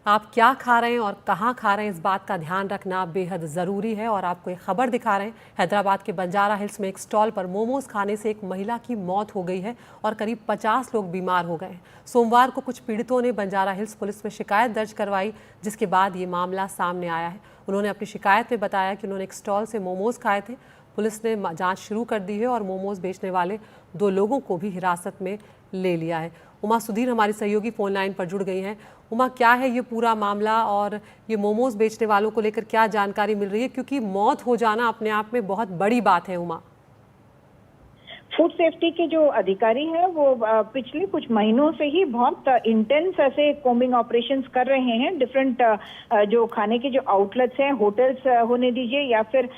आप क्या खा रहे हैं और कहाँ खा रहे हैं, इस बात का ध्यान रखना बेहद ज़रूरी है। और आपको एक खबर दिखा रहे हैं, हैदराबाद के बंजारा हिल्स में एक स्टॉल पर मोमोज खाने से एक महिला की मौत हो गई है और करीब 50 लोग बीमार हो गए हैं। सोमवार को कुछ पीड़ितों ने बंजारा हिल्स पुलिस में शिकायत दर्ज करवाई, जिसके बाद ये मामला सामने आया है। उन्होंने अपनी शिकायत में बताया कि उन्होंने एक स्टॉल से मोमोज खाए थे। पुलिस ने जांच शुरू कर दी है और मोमोज बेचने वाले 2 लोगों को भी हिरासत में ले लिया है। उमा सुधीर हमारी सहयोगी फोन लाइन पर जुड़ गई हैं। उमा, क्या है ये पूरा मामला और ये मोमोज बेचने वालों को लेकर क्या जानकारी मिल रही है, क्योंकि मौत हो जाना अपने आप में बहुत बड़ी बात है। उमा, फूड सेफ्टी के जो अधिकारी हैं वो पिछले कुछ महीनों से ही बहुत इंटेंस ऐसे कोम्बिंग ऑपरेशंस कर रहे हैं। डिफरेंट जो खाने के जो आउटलेट्स हैं, होटल्स होने दीजिए या फिर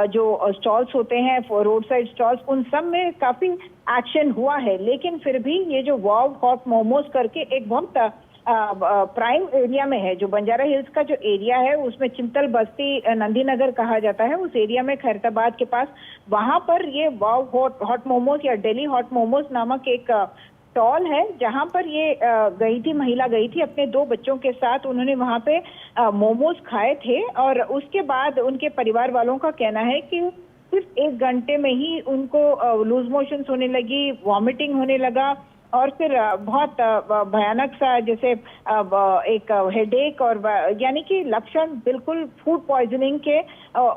जो स्टॉल्स होते हैं रोड साइड स्टॉल्स, उन सब में काफी एक्शन हुआ है। लेकिन फिर भी ये जो वाव हॉट मोमोज करके एक बहुत प्राइम एरिया में है, जो बंजारा हिल्स का जो एरिया है उसमें चिंतल बस्ती नंदी नगर कहा जाता है, उस एरिया में खैरताबाद के पास, वहां पर ये वाव हॉट मोमोज या दिल्ली हॉट मोमोज नामक एक स्टॉल है, जहां पर ये महिला गई थी अपने 2 बच्चों के साथ। उन्होंने वहां पे मोमोज खाए थे और उसके बाद उनके परिवार वालों का कहना है कि सिर्फ 1 घंटे में ही उनको लूज मोशंस होने लगी, वॉमिटिंग होने लगा और फिर बहुत भयानक सा जैसे एक हेडेक और यानी कि लक्षण बिल्कुल फूड पॉइजनिंग के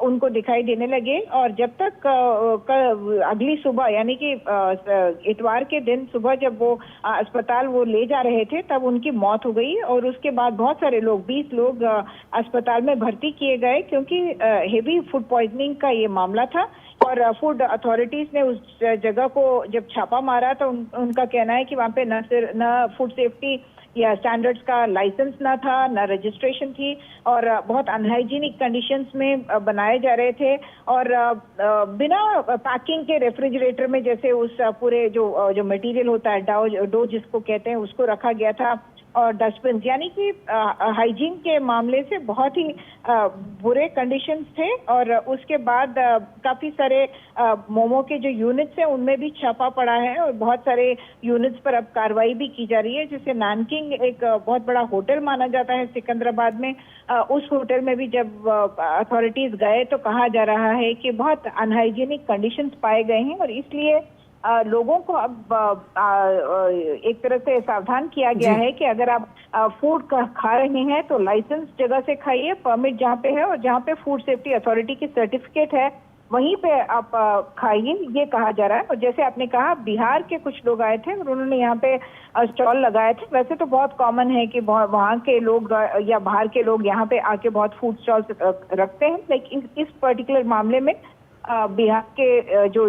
उनको दिखाई देने लगे। और जब तक अगली सुबह यानी कि इतवार के दिन सुबह जब वो अस्पताल वो ले जा रहे थे, तब उनकी मौत हो गई। और उसके बाद बहुत सारे लोग 20 लोग अस्पताल में भर्ती किए गए, क्योंकि हेवी फूड पॉइजनिंग का ये मामला था। और फूड अथॉरिटीज ने उस जगह को जब छापा मारा तो उनका कहना है कि वहां पे न फूड सेफ्टी या स्टैंडर्ड्स का लाइसेंस ना था, न रजिस्ट्रेशन थी और बहुत अनहाइजीनिक कंडीशंस में बनाए जा रहे थे। और बिना पैकिंग के रेफ्रिजरेटर में जैसे उस पूरे जो मटेरियल होता है डो जिसको कहते हैं, उसको रखा गया था। और डस्टबिन, यानी कि हाइजीन के मामले से बहुत ही बुरे कंडीशंस थे। और उसके बाद काफी सारे मोमो के जो यूनिट्स हैं उनमें भी छापा पड़ा है और बहुत सारे यूनिट्स पर अब कार्रवाई भी की जा रही है। जैसे नानकिंग एक बहुत बड़ा होटल माना जाता है सिकंदराबाद में, उस होटल में भी जब अथॉरिटीज गए तो कहा जा रहा है कि बहुत अनहाइजीनिक कंडीशंस पाए गए हैं और इसलिए लोगों को अब एक तरह से सावधान किया गया है कि अगर आप फूड खा रहे हैं तो लाइसेंस जगह से खाइए, परमिट जहाँ पे है और जहाँ पे फूड सेफ्टी अथॉरिटी की सर्टिफिकेट है वहीं पे आप खाइए, ये कहा जा रहा है। और जैसे आपने कहा, बिहार के कुछ लोग आए थे और उन्होंने यहाँ पे स्टॉल लगाए थे। वैसे तो बहुत कॉमन है कि वहाँ के लोग या बाहर के लोग यहाँ पे आके बहुत फूड स्टॉल्स रखते हैं, लेकिन इस पर्टिकुलर मामले में बिहार के जो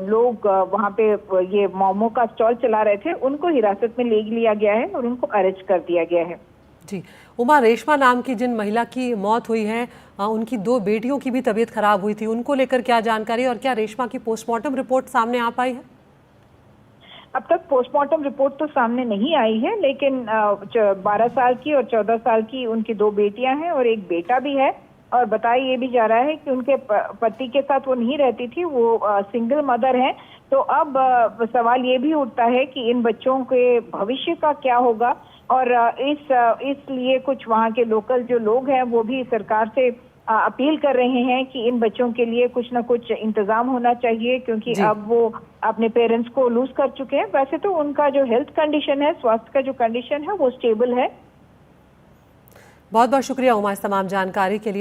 लोग वहां पे ये मोमो का स्टॉल चला रहे थे, उनको हिरासत में ले लिया गया है और उनको अरेस्ट कर दिया गया है। जी उमा, रेशमा नाम की जिन महिला की मौत हुई है, उनकी 2 बेटियों की भी तबीयत खराब हुई थी, उनको लेकर क्या जानकारी और क्या रेशमा की पोस्टमार्टम रिपोर्ट सामने आ पाई है? अब तक पोस्टमार्टम रिपोर्ट तो सामने नहीं आई है, लेकिन 12 साल की और 14 साल की उनकी 2 बेटियां हैं और एक बेटा भी है। और बताया ये भी जा रहा है कि उनके पति के साथ वो नहीं रहती थी, वो सिंगल मदर है। तो अब सवाल ये भी उठता है कि इन बच्चों के भविष्य का क्या होगा। और इसलिए कुछ वहाँ के लोकल जो लोग हैं वो भी सरकार से अपील कर रहे हैं कि इन बच्चों के लिए कुछ ना कुछ इंतजाम होना चाहिए, क्योंकि अब वो अपने पेरेंट्स को लूज कर चुके हैं। वैसे तो उनका जो हेल्थ कंडीशन है, स्वास्थ्य का जो कंडीशन है, वो स्टेबल है। बहुत बहुत शुक्रिया उमा इस तमाम जानकारी के लिए।